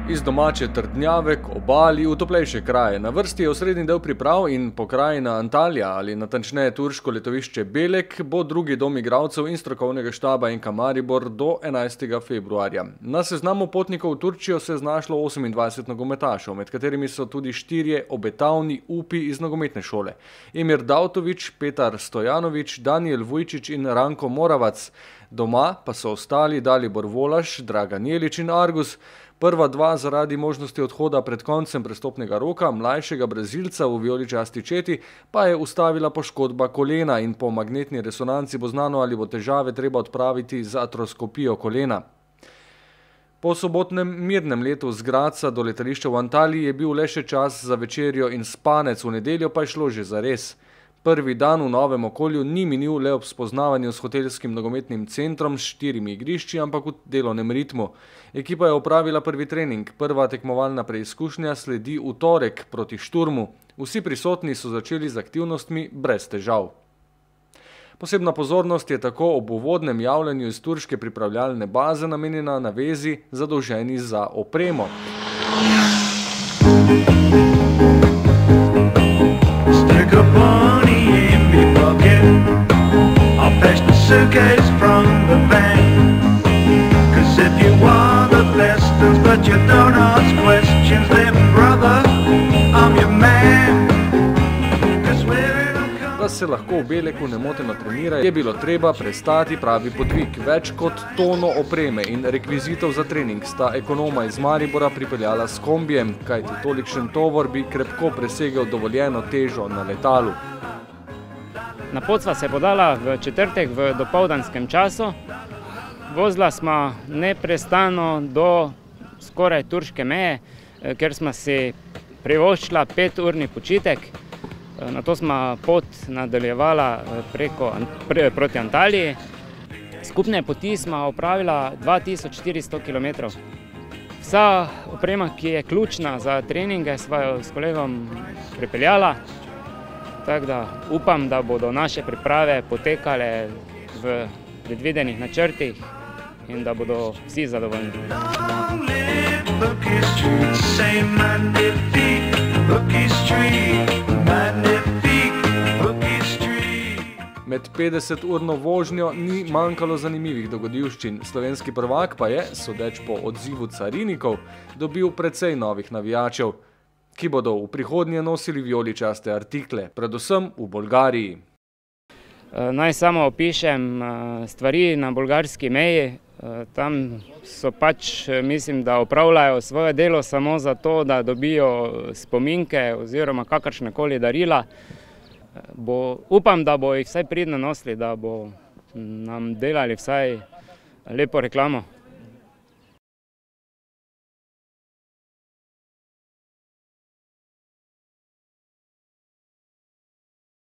Iz domače Trdnjave k obali v toplejše kraje. Na vrsti je osrednji del priprav in pokrajina Antalija, ali natančneje turško letovišče Belek, bo drugi dom igralcev in strokovnega štaba NK Maribor do 11. februarja. Na seznamu potnikov v Turčijo se je znašlo 28 nogometašev, med katerimi so tudi 4 obetavni upi iz nogometne šole. Emir Davtović, Petar Stojanović, Danijel Vujčić in Ranko Moravac. Doma pa so ostali Dalibor Volaš, Dragan Jelić in Argus. Prva dva zaradi možnosti odhoda pred koncem prestopnega roka, mlajšega Brazilca v vijoličasti četi, pa je ustavila poškodba kolena in po magnetni resonanci bo znano, ali bo težave treba odpraviti z artroskopijo kolena. Po sobotnem mirnem letu z Gradca do letališča v Antaliji je bil le še čas za večerjo in spanec, v nedeljo pa je šlo že zares. Prvi dan v novem okolju ni minil le ob spoznavanju s hotelskim nogometnim centrom s 4 igrišči, ampak v delovnem ritmu. Ekipa je opravila prvi trening, prva tekmovalna preizkušnja sledi v torek proti Šturmu. Vsi prisotni so začeli z aktivnostmi brez težav. Posebna pozornost je tako ob uvodnem javljanju iz turške pripravljalne baze namenjena navezi zadolženi za opremo. Suitcase from the bank, 'cause if you want the blessings but you don't ask questions, then brother, I'm your man. Da se lahko v Beleku nemoteno trenira, je bilo treba prestati pravi podvig. Več kot tono opreme in rekvizitov za trening sta ekonoma iz Maribora pripeljala s kombijem, kajti tolikšen tovor bi krepko presegel dovoljeno težo na letalu. Na pot sva se podala v četrtek v dopoldanskem času. Vozila sva neprestano do skoraj turške meje, ker sva si privoščila 5-urni počitek. Nato sva pot nadaljevala proti Antaliji. Skupne poti sva opravila 2400 km. Vsa oprema, ki je ključna za treninge, sva jo s kolegom pripeljala. Tako da upam, da bodo naše priprave potekale v predvidenih načrtih in da bodo vsi zadovoljni. Med 50-urno vožnjo ni manjkalo zanimivih dogodivščin. Slovenski prvak pa je, sodeč po odzivu carinikov, dobil precej novih navijačev, ki bodo v prihodnje nosili vijoličaste artikle, predvsem v Bolgariji. Naj samo opišem stvari na bolgarski meji. Tam so mislim, da opravljajo svoje delo samo zato, da dobijo spominke oziroma kakršnekoli darila. Upam, da bo jih vsaj pridno nosili, da bo nam delali vsaj lepo reklamo.